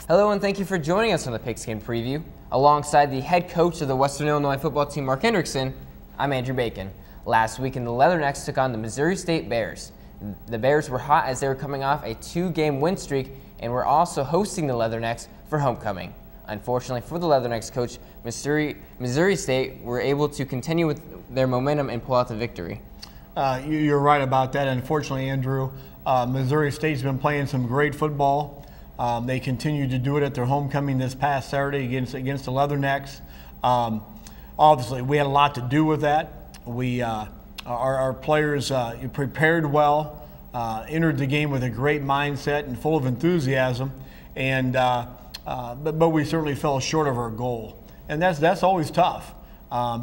Hello and thank you for joining us on the Pigskin Preview. Alongside the head coach of the Western Illinois football team, Mark Hendrickson, I'm Andrew Bacon. Last weekend, the Leathernecks took on the Missouri State Bears. The Bears were hot as they were coming off a 2-game win streak and were also hosting the Leathernecks for homecoming. Unfortunately for the Leathernecks coach, Missouri State were able to continue with their momentum and pull out the victory. You're right about that. Unfortunately, Andrew, Missouri State's been playing some great football. They continued to do it at their homecoming this past Saturday against the Leathernecks. Obviously, we had a lot to do with that. Our players prepared well, entered the game with a great mindset and full of enthusiasm, and but we certainly fell short of our goal, and that's always tough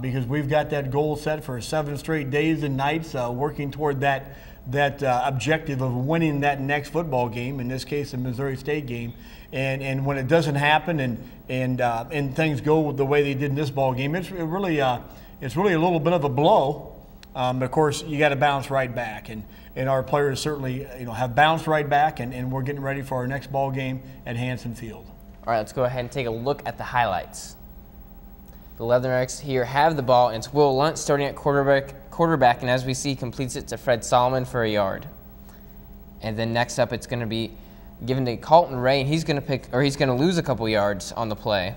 because we've got that goal set for 7 straight days and nights, working toward that objective of winning that next football game, in this case, the Missouri State game, and when it doesn't happen and things go the way they did in this ball game, it's really a little bit of a blow. But of course, you got to bounce right back, and our players certainly have bounced right back, and we're getting ready for our next ball game at Hanson Field. All right, let's go ahead and take a look at the highlights. The Leathernecks here have the ball, and it's Will Lunt starting at quarterback, and as we see, completes it to Fred Solomon for a yard. And then next up, it's going to be given to Colton Ray, and he's going to lose a couple yards on the play.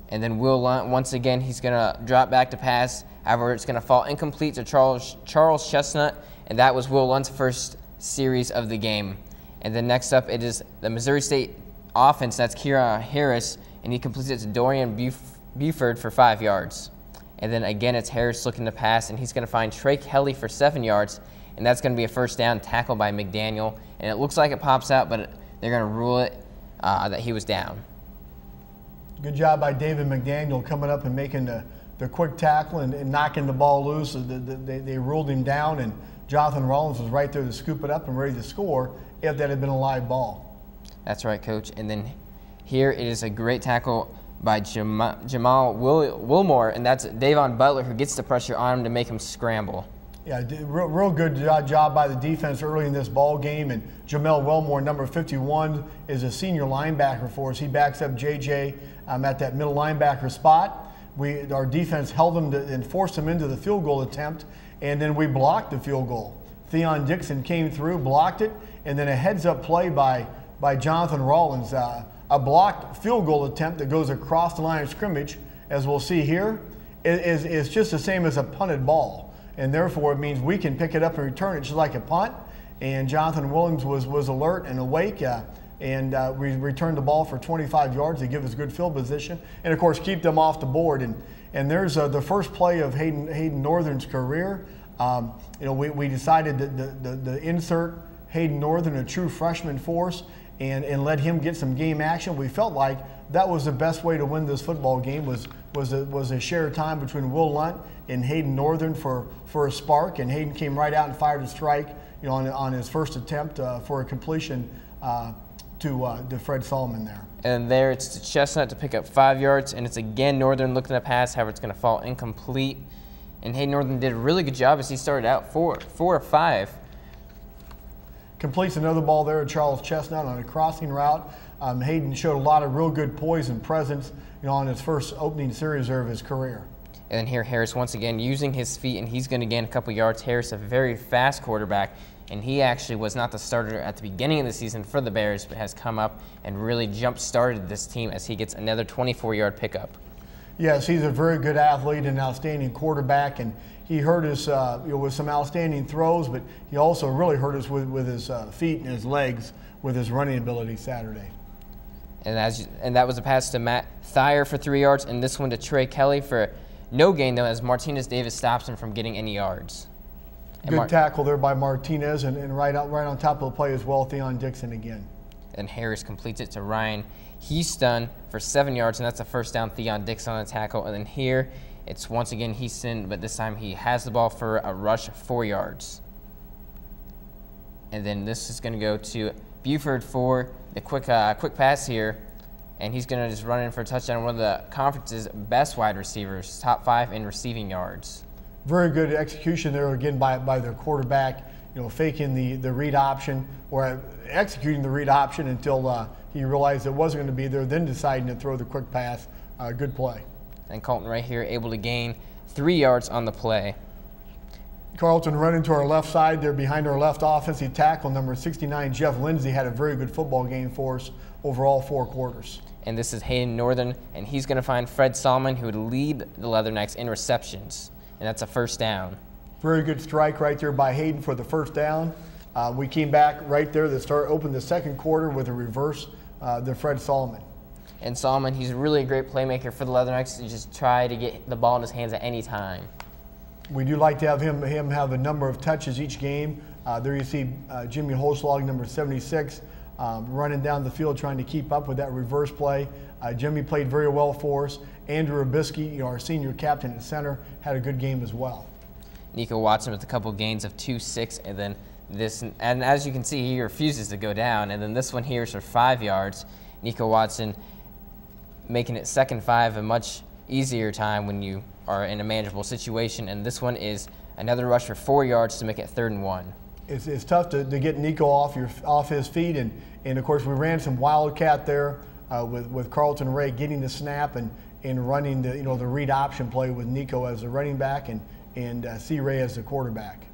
And then Will Lunt, once again, he's going to drop back to pass. However, it's going to fall incomplete to Charles Chestnut, and that was Will Lunt's first series of the game. And then next up, it is the Missouri State offense. That's Kira Harris, and he completes it to Dorian Buford for 5 yards. And then again, it's Harris looking to pass, and he's going to find Trey Kelly for 7 yards, and that's going to be a first down tackle by McDaniel. And it looks like it pops out, but they're going to rule it that he was down. Good job by David McDaniel coming up and making the quick tackle and knocking the ball loose. They ruled him down, and Jonathan Rollins was right there to scoop it up and ready to score if that had been a live ball. That's right, Coach. And then here it is a great tackle by Jamal Wilmore, and that's Davon Butler who gets the pressure on him to make him scramble. Yeah, real good job by the defense early in this ball game, and Jamel Wilmore, number 51, is a senior linebacker for us. He backs up JJ at that middle linebacker spot. Our defense held him and forced him into the field goal attempt, and then we blocked the field goal. Theon Dixon came through, blocked it, and then a heads-up play by Jonathan Rollins. A blocked field goal attempt that goes across the line of scrimmage, as we'll see here, is just the same as a punted ball. And therefore, it means we can pick it up and return it just like a punt. And Jonathan Williams was alert and awake, and we returned the ball for 25 yards to give us good field position. And, of course, keep them off the board. And there's the first play of Hayden Northern's career. We decided that the insert Hayden Northern, a true freshman force, and let him get some game action. We felt like that was the best way to win this football game was a shared time between Will Lunt and Hayden Northern for a spark, and Hayden came right out and fired a strike on his first attempt for a completion to Fred Solomon there. And there it's to Chestnut to pick up 5 yards, and it's again Northern looking to pass. However, it's going to fall incomplete. And Hayden Northern did a really good job as he started out 4 of 5. Completes another ball there to Charles Chestnut on a crossing route. Hayden showed a lot of real good poise and presence, on his first opening series of his career. And then here Harris once again using his feet, and he's going to gain a couple yards. Harris, a very fast quarterback, and he actually was not the starter at the beginning of the season for the Bears, but has come up and really jump-started this team as he gets another 24-yard pickup. Yes, he's a very good athlete and outstanding quarterback, and he hurt us with some outstanding throws, but he also really hurt us with his feet and his legs with his running ability Saturday. And that was a pass to Matt Thayer for 3 yards, and this one to Trey Kelly for no gain, though, as Martinez Davis stops him from getting any yards. Good tackle there by Martinez, and right on top of the play as well, Theon Dixon again. And Harris completes it to Ryan Heaston for 7 yards, and that's a first down. Theon Dixon on a tackle. And then here, it's once again Heaston, but this time he has the ball for a rush of 4 yards. And then this is going to go to Buford for the quick pass here, and he's going to just run in for a touchdown. One of the conference's best wide receivers, top 5 in receiving yards. Very good execution there again by their quarterback. faking the read option or executing the read option until he realized it wasn't going to be there, then deciding to throw the quick pass. Good play. And Colton right here able to gain 3 yards on the play. Carlton running to our left side there behind our left offensive tackle, number 69, Jeff Lindsay, had a very good football game for us over all 4 quarters. And this is Hayden Northern, and he's going to find Fred Solomon, who would lead the Leathernecks in receptions. And that's a first down. Very good strike right there by Hayden for the first down. We came back right there to open the second quarter with a reverse to Fred Solomon. And Solomon, he's really a great playmaker for the Leathernecks to just try to get the ball in his hands at any time. We do like to have him have a number of touches each game. There you see Jimmy Holslag, number 76, running down the field trying to keep up with that reverse play. Jimmy played very well for us. Andrew Rubisky, our senior captain at center, had a good game as well. Nico Watson with a couple gains of 2-6, and then this, and as you can see, he refuses to go down. And then this one here is for 5 yards. Nico Watson making it 2nd 5, a much easier time when you are in a manageable situation. And this one is another rush for 4 yards to make it 3rd and 1. It's tough to get Nico off his feet, and of course we ran some wildcat there with Carlton Ray getting the snap and running the the read option play with Nico as the running back and C. Ray as the quarterback.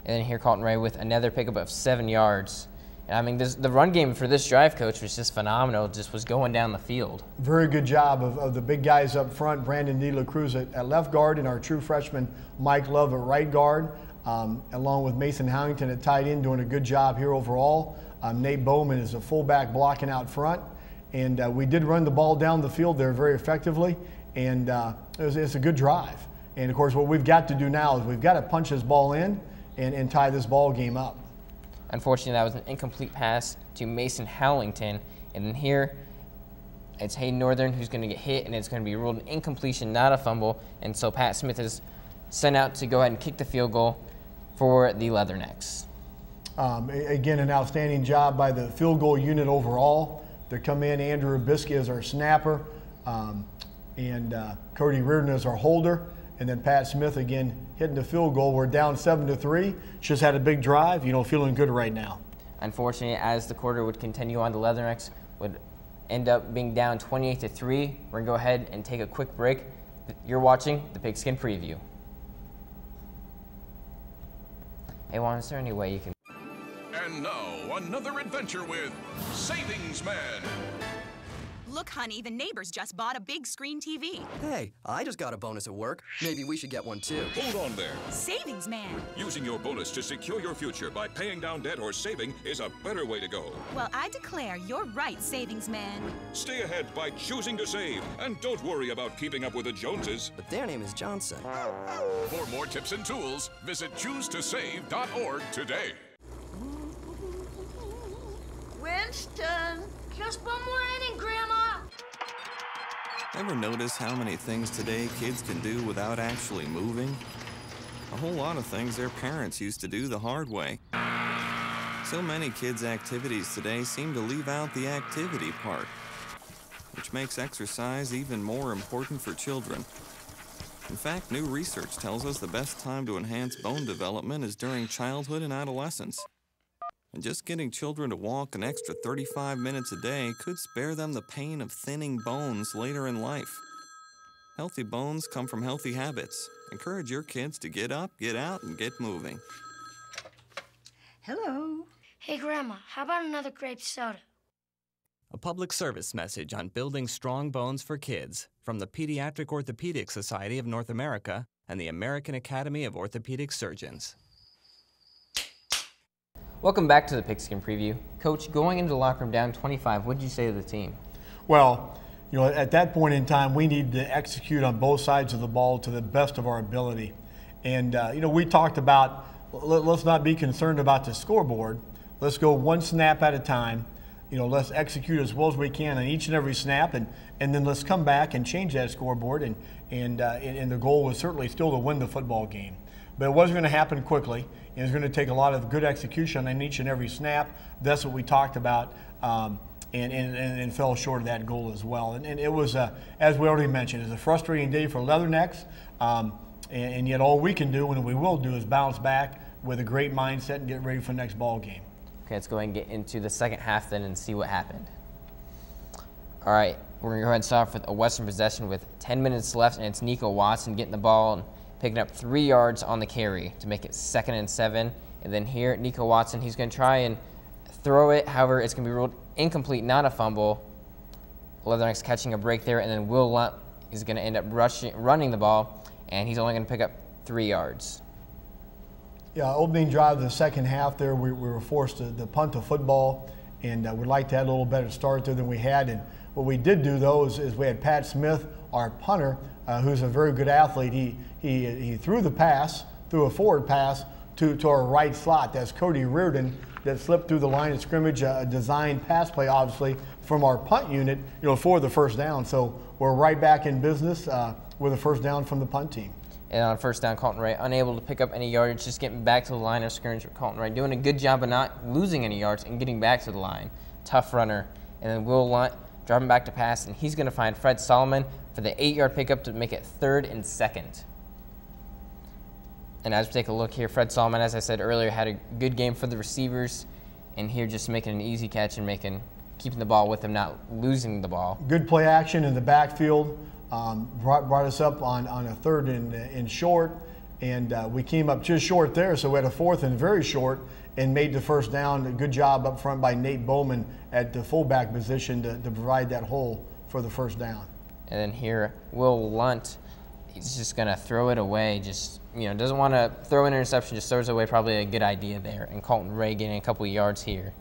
And then here Carlton Ray with another pickup of 7 yards. And I mean, the run game for this drive, Coach, was just phenomenal. Just was going down the field. Very good job of the big guys up front. Brandon De La Cruz at left guard and our true freshman Mike Love at right guard, along with Mason Howington at tight end, doing a good job here overall. Nate Bowman is a fullback blocking out front. And we did run the ball down the field there very effectively. And it's a good drive. And, of course, what we've got to do now is we've got to punch this ball in and tie this ball game up. Unfortunately, that was an incomplete pass to Mason Howlington. And then here, it's Hayden Northern who's going to get hit, and it's going to be ruled an incompletion, not a fumble. And so Pat Smith is sent out to go ahead and kick the field goal for the Leathernecks. Again, an outstanding job by the field goal unit overall. They come in, Andrew Rubisky as our snapper, and Cody Reardon as our holder. And then Pat Smith again hitting the field goal. We're down 7-3. Just had a big drive, feeling good right now. Unfortunately, as the quarter would continue on, the Leathernecks would end up being down 28-3. We're going to go ahead and take a quick break. You're watching the Pigskin Preview. Hey, Juan, is there any way you can... And now, another adventure with Savings Man. Look, honey, the neighbors just bought a big screen TV. Hey, I just got a bonus at work. Maybe we should get one too. Hold on there. Savings Man. Using your bonus to secure your future by paying down debt or saving is a better way to go. Well, I declare you're right, Savings Man. Stay ahead by choosing to save. And don't worry about keeping up with the Joneses. But their name is Johnson. For more tips and tools, visit choosetosave.org today. Winston, just one more inning, Grandma. Ever notice how many things today kids can do without actually moving? A whole lot of things their parents used to do the hard way. So many kids' activities today seem to leave out the activity part, which makes exercise even more important for children. In fact, new research tells us the best time to enhance bone development is during childhood and adolescence. And just getting children to walk an extra 35 minutes a day could spare them the pain of thinning bones later in life. Healthy bones come from healthy habits. Encourage your kids to get up, get out, and get moving. Hello. Hey, Grandma, how about another grape soda? A public service message on building strong bones for kids from the Pediatric Orthopedic Society of North America and the American Academy of Orthopedic Surgeons. Welcome back to the Pigskin Preview. Coach, going into the locker room down 25, what did you say to the team? Well, at that point in time, we need to execute on both sides of the ball to the best of our ability. And, we talked about let's not be concerned about the scoreboard. Let's go one snap at a time. Let's execute as well as we can on each and every snap, and then let's come back and change that scoreboard. And the goal was certainly still to win the football game. But it wasn't going to happen quickly. It was going to take a lot of good execution on each and every snap. That's what we talked about, and fell short of that goal as well. And it was, as we already mentioned, it was a frustrating day for Leathernecks. And yet all we can do, and we will do, is bounce back, with a great mindset and get ready for the next ball game. Okay, let's go ahead and get into the second half then and see what happened. All right, we're going to go ahead and start off with a Western possession with 10 minutes left, and it's Nico Watson getting the ball and picking up 3 yards on the carry to make it 2nd and 7. And then here, Nico Watson, he's going to try and throw it. However, it's going to be ruled incomplete, not a fumble. Leathernecks catching a break there, and then Will Lunt is going to end up running the ball, and he's only going to pick up 3 yards. Yeah, opening drive of the second half there, we were forced to punt the football, and we'd like to have a little better start there than we had. And what we did do, though, is we had Pat Smith, our punter, who's a very good athlete. He threw a forward pass to our right slot. That's Cody Reardon that slipped through the line of scrimmage, a designed pass play, obviously, from our punt unit, for the first down. So we're right back in business with a first down from the punt team. And on first down, Colton Ray unable to pick up any yardage, just getting back to the line of scrimmage with Colton Ray, doing a good job of not losing any yards and getting back to the line. Tough runner. And then Will Lunt driving back to pass, and he's going to find Fred Solomon for the 8-yard pickup to make it 3rd and 2nd. And as we take a look here, Fred Solomon, as I said earlier, had a good game for the receivers, and here just making an easy catch and keeping the ball with him, not losing the ball. Good play action in the backfield. Brought us up on a 3rd and short, and we came up just short there, so we had a 4th and very short and made the first down. A good job up front by Nate Bowman at the fullback position to provide that hole for the first down. And then here, Will Lunt, he's just going to throw it away, doesn't want to throw an interception, just throws it away, probably a good idea there. And Colton Ray getting a couple of yards here.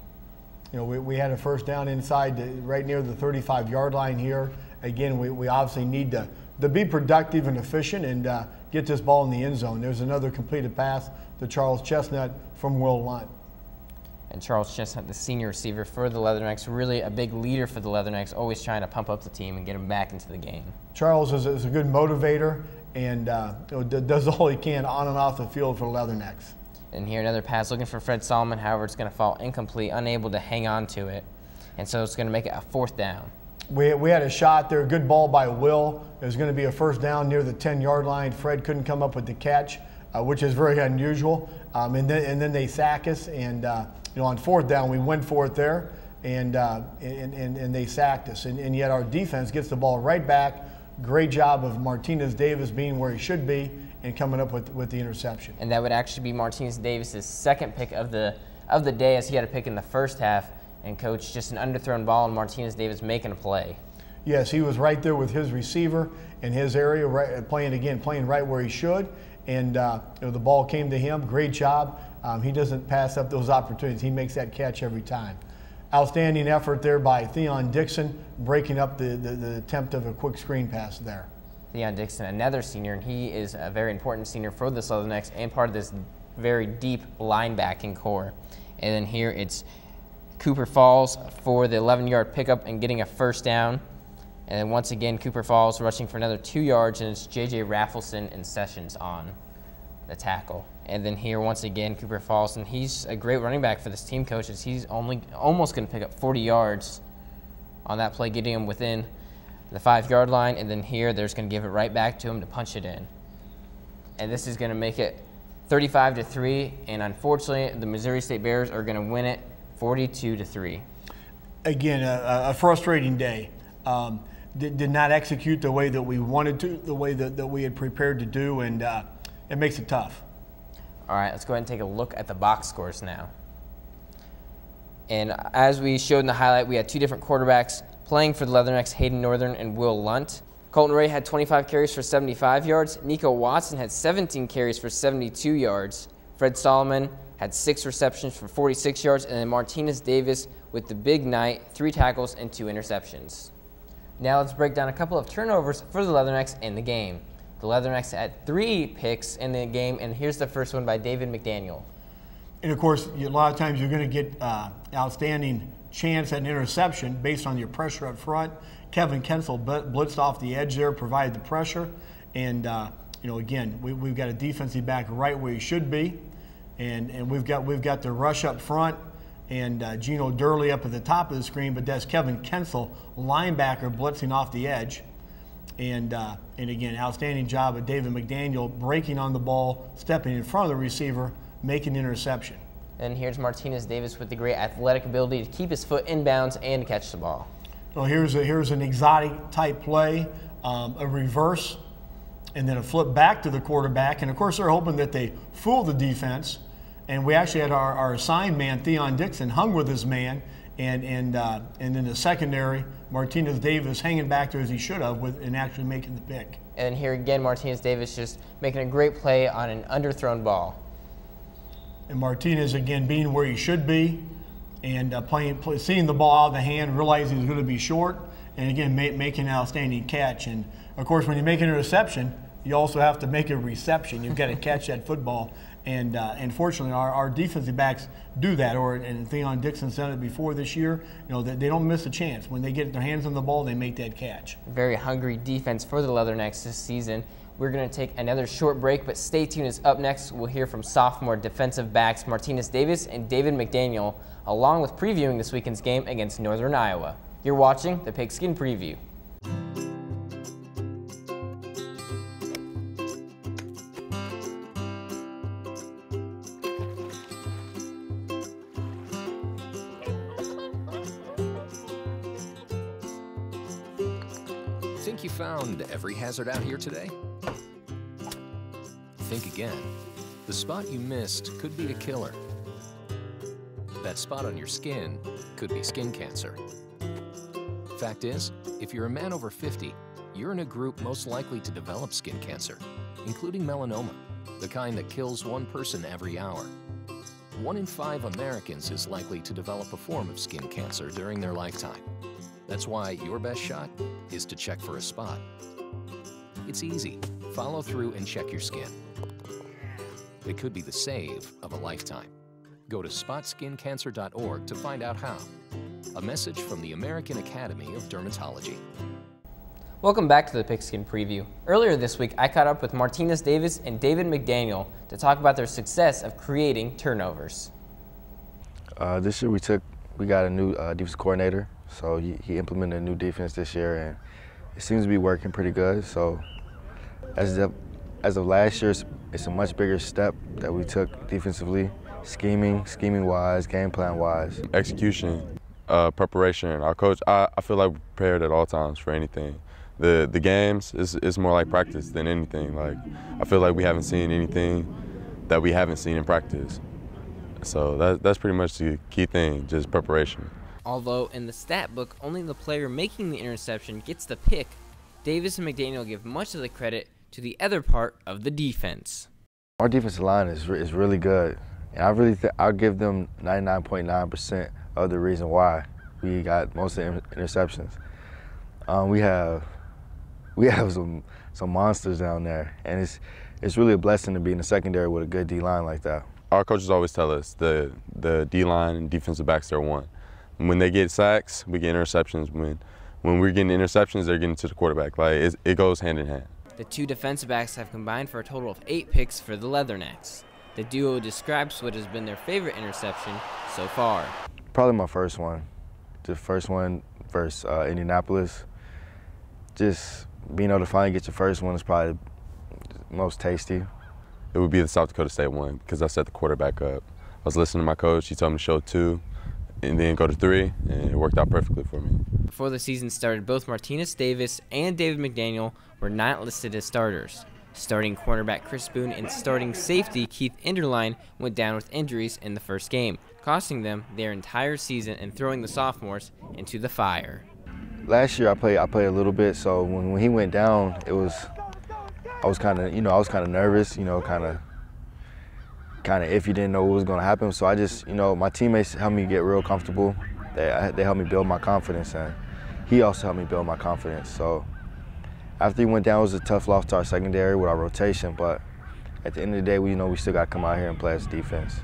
We had a first down inside right near the 35-yard line here. Again, we obviously need to be productive and efficient and get this ball in the end zone. There's another completed pass to Charles Chestnut from Will Lunt. And Charles Chestnut, the senior receiver for the Leathernecks, really a big leader for the Leathernecks, always trying to pump up the team and get them back into the game. Charles is a good motivator and does all he can on and off the field for the Leathernecks. And here another pass looking for Fred Solomon. However, it's going to fall incomplete, unable to hang on to it. And so it's going to make it a 4th down. We had a shot there, good ball by Will. It was going to be a first down near the 10-yard line. Fred couldn't come up with the catch, which is very unusual. And then they sack us, and on 4th down we went for it there, and they sacked us. And yet our defense gets the ball right back. Great job of Martinez Davis being where he should be and coming up with the interception. And that would actually be Martinez Davis's 2nd pick of the day, as he had a pick in the first half. And Coach, just an underthrown ball, and Martinez Davis making a play. Yes, he was right there with his receiver in his area, playing right where he should. And the ball came to him. Great job. He doesn't pass up those opportunities. He makes that catch every time. Outstanding effort there by Theon Dixon, breaking up the attempt of a quick screen pass there. Theon Dixon, another senior, and he is a very important senior for the Leathernecks and part of this very deep linebacking core. And then here it's Cooper Falls for the 11-yard pickup and getting a first down. And then once again, Cooper Falls rushing for another 2 yards, and it's J.J. Raffleson and Sessions on the tackle. And then here, once again, Cooper Falls, and he's a great running back for this team, coaches. He's almost going to pick up 40 yards on that play, getting him within the 5-yard line. And then here, they're just going to give it right back to him to punch it in. And this is going to make it 35-3, and unfortunately, the Missouri State Bears are going to win it 42-3. Again, a frustrating day. Did not execute the way that we wanted to, the way that we had prepared to do, and it makes it tough. All right, let's go ahead and take a look at the box scores now. And as we showed in the highlight, we had 2 different quarterbacks playing for the Leathernecks, Hayden Northern and Will Lunt. Colton Ray had 25 carries for 75 yards. Nico Watson had 17 carries for 72 yards. Fred Solomon had 6 receptions for 46 yards, and then Martinez Davis with the big night, 3 tackles and 2 interceptions. Now let's break down a couple of turnovers for the Leathernecks in the game. The Leathernecks had 3 picks in the game, and here's the first one by David McDaniel. And of course, a lot of times you're going to get outstanding chance at an interception based on your pressure up front. Kevin Kensel blitzed off the edge there, provided the pressure, and again, we've got a defensive back right where he should be. And we've got the rush up front and Gino Durley up at the top of the screen, but that's Kevin Kensel, linebacker, blitzing off the edge. And again, outstanding job of David McDaniel breaking on the ball, stepping in front of the receiver, make an interception. And here's Martinez Davis with the great athletic ability to keep his foot in bounds and catch the ball. So here's an exotic type play, a reverse, and then a flip back to the quarterback. And of course, they're hoping that they fool the defense. And we actually had our assigned man, Theon Dixon, hung with his man. And in the secondary, Martinez Davis hanging back there as he should have and actually making the pick. And here again, Martinez Davis just making a great play on an underthrown ball. And Martinez, again, being where he should be and seeing the ball out of the hand, realizing he's going to be short, and again, making an outstanding catch. And, of course, when you make an interception, you also have to make a reception. You've got to catch that football. And fortunately, our defensive backs do that. And Theon Dixon's done it before this year. You know, they don't miss a chance. When they get their hands on the ball, they make that catch. Very hungry defense for the Leathernecks this season. We're going to take another short break, but stay tuned. As up next, we'll hear from sophomore defensive backs Martinez Davis and David McDaniel, along with previewing this weekend's game against Northern Iowa. You're watching the Pigskin Preview. Think you found every hazard out here today? Think again. The spot you missed could be a killer. That spot on your skin could be skin cancer. Fact is, if you're a man over 50, you're in a group most likely to develop skin cancer, including melanoma, the kind that kills one person every hour. 1 in 5 Americans is likely to develop a form of skin cancer during their lifetime. That's why your best shot is to check for a spot. It's easy. Follow through and check your skin. It could be the save of a lifetime. Go to spotskincancer.org to find out how. A message from the American Academy of Dermatology. Welcome back to the Pigskin Preview. Earlier this week, I caught up with Martinez Davis and David McDaniel to talk about their success of creating turnovers. This year we got a new defensive coordinator, so he implemented a new defense this year, and it seems to be working pretty good. So as of last year, it's a much bigger step that we took defensively, scheming-wise, game plan-wise. Execution, preparation. Our coach, I feel like we're prepared at all times for anything. The games is more like practice than anything. Like, I feel like we haven't seen anything that we haven't seen in practice. So that's pretty much the key thing, just preparation. Although in the stat book, only the player making the interception gets the pick, Davis and McDaniel give much of the credit to the other part of the defense. Our defensive line is really good, and I'll give them 99.9% of the reason why we got most of the interceptions. We have some monsters down there, and it's really a blessing to be in the secondary with a good D-line like that. Our coaches always tell us the D-line and defensive backs are one. When they get sacks, we get interceptions. When we're getting interceptions, they're getting to the quarterback. Like, it goes hand in hand. The two defensive backs have combined for a total of 8 picks for the Leathernecks. The duo describes what has been their favorite interception so far. Probably my first one. The first one versus Indianapolis. Just being able to finally get your first one is probably the most tasty. It would be the South Dakota State one because I set the quarterback up. I was listening to my coach. He told me to show 2 and then go to 3, and it worked out perfectly for me. Before the season started, both Martinez Davis and David McDaniel were not listed as starters. Starting cornerback Chris Boone and starting safety Keith Enderline went down with injuries in the first game, costing them their entire season and throwing the sophomores into the fire. Last year I played a little bit, so when he went down, I was kind of nervous, kind of iffy, didn't know what was going to happen. So I just, my teammates helped me get real comfortable. They helped me build my confidence, and he also helped me build my confidence. So after he went down, it was a tough loss to our secondary with our rotation, but at the end of the day, we still got to come out here and play as defense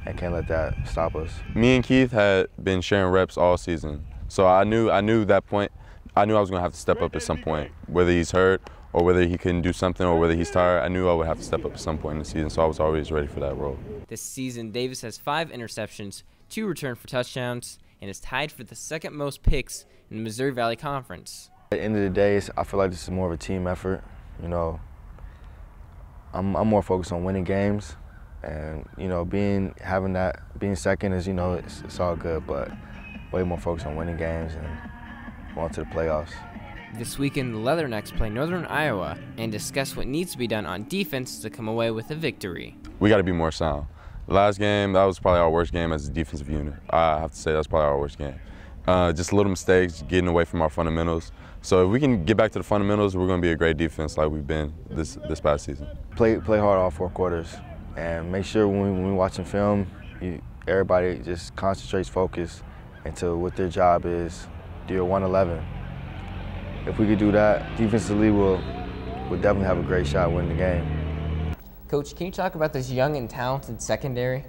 and can't let that stop us. Me and Keith had been sharing reps all season, so I knew that point. I knew I was going to have to step up at some point, whether he's hurt or whether he couldn't do something or whether he's tired. I knew I would have to step up at some point in the season, so I was always ready for that role. This season, Davis has 5 interceptions, 2 returned for touchdowns, and is tied for the second most picks in the Missouri Valley Conference. At the end of the day, I feel like this is more of a team effort. I'm more focused on winning games, And you know, being second is, you know, it's all good, but way more focused on winning games and going to the playoffs. This weekend, the Leathernecks play Northern Iowa and discuss what needs to be done on defense to come away with a victory. We got to be more sound. Last game, that was probably our worst game as a defensive unit. I have to say that's probably our worst game. Just little mistakes, getting away from our fundamentals. So if we can get back to the fundamentals, we're going to be a great defense like we've been this past season. Play hard all 4 quarters, and make sure when we're watching film, everybody just concentrates, focus into what their job is. Do your 111. If we could do that, defensively, we'll definitely have a great shot winning the game. Coach, can you talk about this young and talented secondary?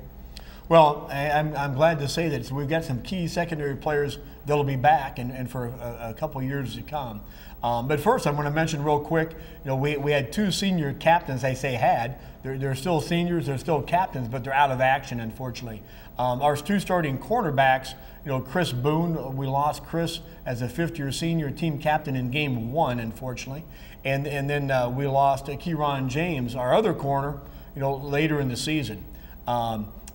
Well, I'm glad to say that we've got some key secondary players that'll be back and for a couple of years to come. But first, I want to mention real quick, you know, we had 2 senior captains. I say had. They're still seniors. They're still captains, but they're out of action, unfortunately. Our 2 starting cornerbacks, you know, Chris Boone. We lost Chris as a 5th-year senior team captain in game 1, unfortunately, and then we lost Kieron James, our other corner, you know, later in the season.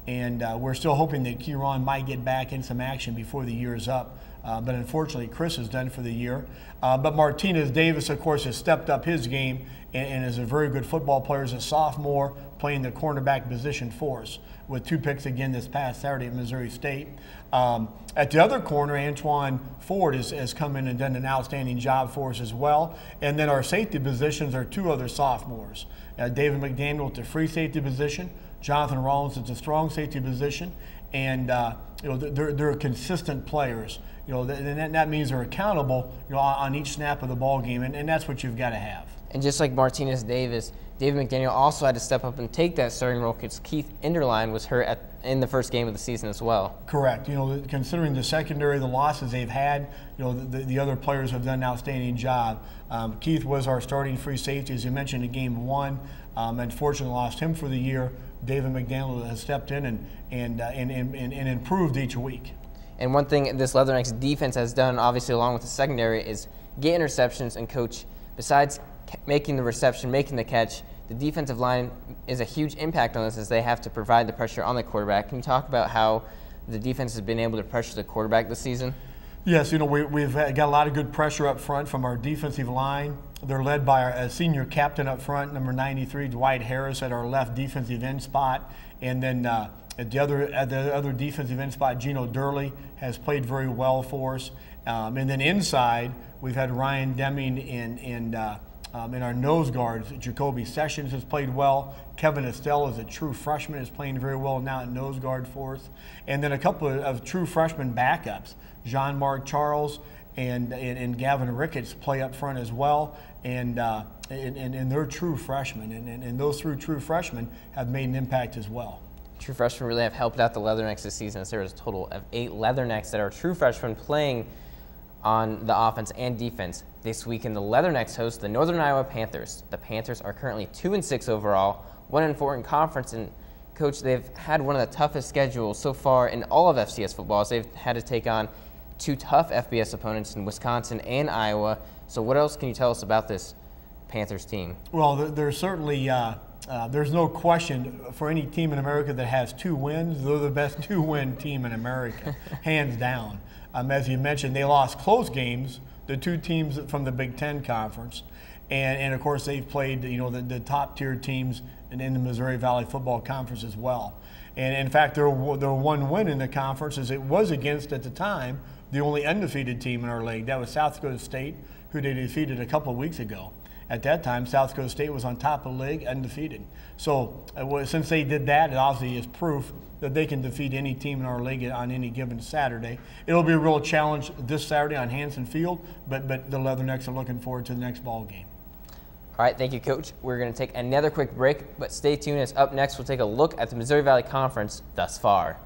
And we're still hoping that Kieron might get back in some action before the year is up. But unfortunately, Chris is done for the year. But Martinez Davis, of course, has stepped up his game and is a very good football player as a sophomore, playing the cornerback position for us with 2 picks again this past Saturday at Missouri State. At the other corner, Antoine Ford has come in and done an outstanding job for us as well. And then our safety positions are 2 other sophomores. David McDaniel at the free safety position, Jonathan Rollins at the strong safety position, and you know, they're consistent players. You know, and that means they're accountable, you know, on each snap of the ball game, and that's what you've got to have. And just like Martinez Davis, David McDaniel also had to step up and take that starting role because Keith Enderline was hurt in the first game of the season as well. Correct. You know, considering the secondary, the losses they've had, you know, the other players have done an outstanding job. Keith was our starting free safety, as you mentioned, in game 1. Unfortunately, lost him for the year. David McDaniel has stepped in and improved each week. And one thing this Leathernecks defense has done, obviously along with the secondary, is get interceptions. And Coach, besides making the reception, making the catch, the defensive line is a huge impact on this as they have to provide the pressure on the quarterback. Can you talk about how the defense has been able to pressure the quarterback this season? Yes, you know, we've got a lot of good pressure up front from our defensive line. They're led by our senior captain up front, number 93, Dwight Harris, at our left defensive end spot. And then at the other defensive end spot, Gino Durley has played very well for us. And then inside, we've had Ryan Deming and our nose guards, Jacoby Sessions has played well. Kevin Estelle is a true freshman, is playing very well now at nose guard for us. And then a couple of true freshman backups, Jean-Marc Charles and Gavin Ricketts play up front as well. And they're true freshmen. And those 3 true freshmen have made an impact as well. True freshmen really have helped out the Leathernecks this season, as there is a total of 8 Leathernecks that are true freshmen playing on the offense and defense. This weekend, the Leathernecks host the Northern Iowa Panthers. The Panthers are currently 2-6 overall, 1-4 in conference, and Coach, they've had one of the toughest schedules so far in all of FCS football, as they've had to take on 2 tough FBS opponents in Wisconsin and Iowa. So what else can you tell us about this Panthers team? Well, there's certainly there's no question for any team in America that has 2 wins, they're the best 2-win team in America, hands down. As you mentioned, they lost close games, the 2 teams from the Big Ten Conference, and of course they've played, you know, the top tier teams in the Missouri Valley Football Conference as well. And in fact, their 1 win in the conference is it was against, at the time, the only undefeated team in our league. That was South Dakota State, who they defeated a couple of weeks ago. At that time, South Dakota State was on top of the league, undefeated. So since they did that, it obviously is proof that they can defeat any team in our league on any given Saturday. It'll be a real challenge this Saturday on Hanson Field, but the Leathernecks are looking forward to the next ball game. All right, thank you, Coach. We're going to take another quick break, but stay tuned, as up next we'll take a look at the Missouri Valley Conference thus far.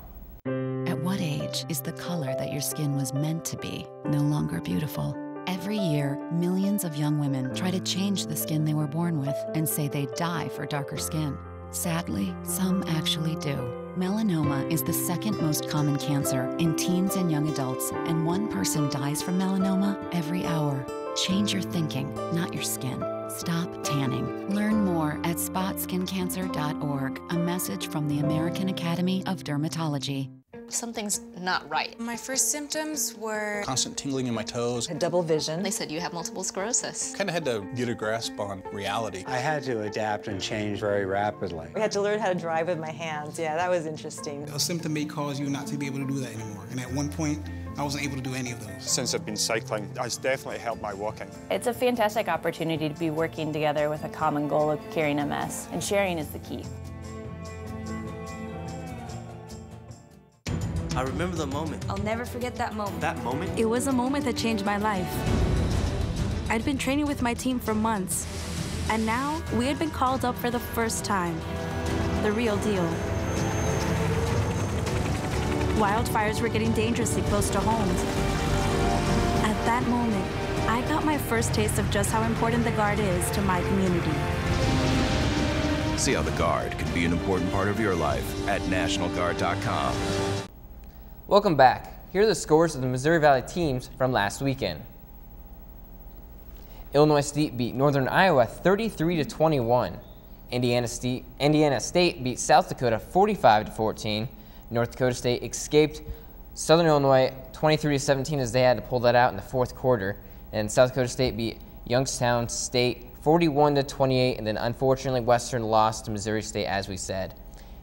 At what age is the color that your skin was meant to be no longer beautiful? Every year, millions of young women try to change the skin they were born with and say they die for darker skin. Sadly, some actually do. Melanoma is the 2nd most common cancer in teens and young adults, and 1 person dies from melanoma every hour. Change your thinking, not your skin. Stop tanning. Learn more at spotskincancer.org. A message from the American Academy of Dermatology. Something's not right. My first symptoms were constant tingling in my toes. Had double vision. They said you have multiple sclerosis. Kind of had to get a grasp on reality. I had to adapt and change very rapidly. I had to learn how to drive with my hands. Yeah, that was interesting. A symptom may cause you not to be able to do that anymore. And at one point, I wasn't able to do any of those. Since I've been cycling, it's definitely helped my walking. It's a fantastic opportunity to be working together with a common goal of curing MS, and sharing is the key. I remember the moment. I'll never forget that moment. That moment? It was a moment that changed my life. I'd been training with my team for months, and now we had been called up for the first time. The real deal. Wildfires were getting dangerously close to homes. At that moment, I got my first taste of just how important the Guard is to my community. See how the Guard can be an important part of your life at NationalGuard.com. Welcome back. Here are the scores of the Missouri Valley teams from last weekend. Illinois State beat Northern Iowa 33-21. Indiana State beat South Dakota 45-14. North Dakota State escaped Southern Illinois 23-17 as they had to pull that out in the fourth quarter. And South Dakota State beat Youngstown State 41-28, and then unfortunately Western lost to Missouri State, as we said.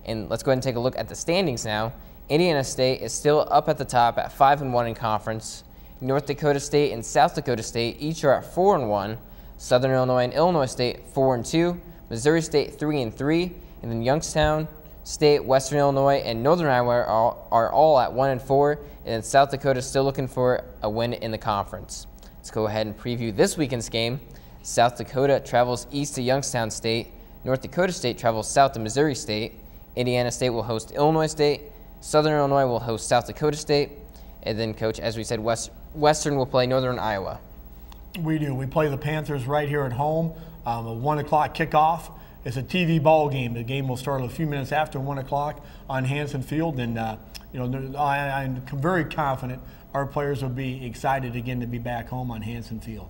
And let's go ahead and take a look at the standings now. Indiana State is still up at the top at 5-1 in conference. North Dakota State and South Dakota State each are at 4-1. Southern Illinois and Illinois State 4-2. Missouri State 3-3, and then Youngstown State, Western Illinois, and Northern Iowa are all at 1-4, and then South Dakota is still looking for a win in the conference. Let's go ahead and preview this weekend's game. South Dakota travels east to Youngstown State. North Dakota State travels south to Missouri State. Indiana State will host Illinois State. Southern Illinois will host South Dakota State. And then, Coach, as we said, Western will play Northern Iowa. We do. We play the Panthers right here at home. A 1 o'clock kickoff. It's a TV ball game. The game will start a few minutes after 1 o'clock on Hanson Field. And, I'm very confident our players will be excited again to be back home on Hanson Field.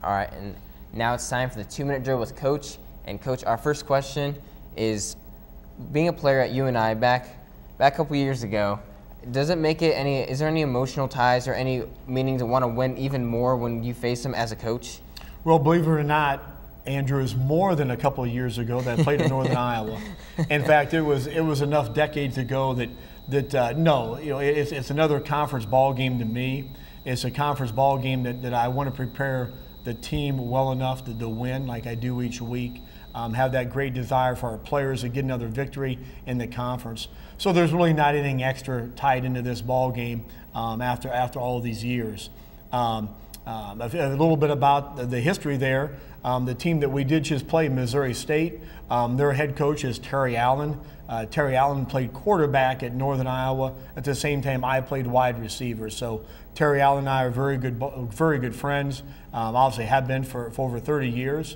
All right, and now it's time for the 2-minute drill with Coach. And, Coach, our first question is, being a player at UNI back a couple years ago, does it make it is there any emotional ties or any meaning to want to win even more when you face them as a coach? Well, believe it or not, Andrew, is more than a couple of years ago that I played in Northern Iowa. In fact, it was enough decades ago that it's another conference ball game to me. It's a conference ball game that I want to prepare the team well enough to win like I do each week. Have that great desire for our players to get another victory in the conference. So there's really not anything extra tied into this ball game after all these years. A little bit about the history there. The team that we did just play, Missouri State, their head coach is Terry Allen. Terry Allen played quarterback at Northern Iowa. At the same time, I played wide receiver. So Terry Allen and I are very good friends. Obviously have been for over 30 years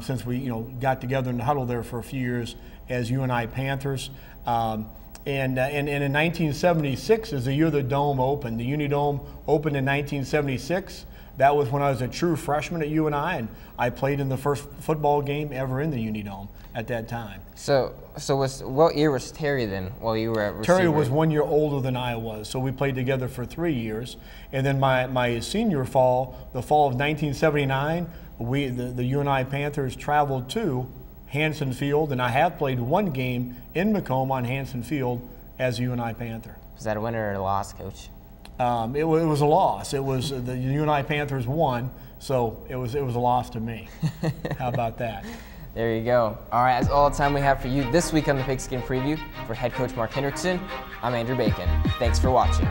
since we got together in the huddle there for a few years as UNI Panthers. And in 1976 is the year the Dome opened. The Unidome opened in 1976. That was when I was a true freshman at UNI, and I played in the first football game ever in the Unidome at that time. So what year was Terry then while you were at receiver? Terry was 1 year older than I was, so we played together for 3 years. And then my senior fall, the fall of 1979, the UNI Panthers traveled to Hanson Field, and I have played one game in Macomb on Hanson Field as a UNI Panther. Was that a win or a loss, Coach? It was a loss. It was the UNI Panthers won, so it was a loss to me. How about that? There you go. All right, that's all the time we have for you this week on the Pigskin Preview. For head coach Mark Hendrickson, I'm Andrew Bacon. Thanks for watching.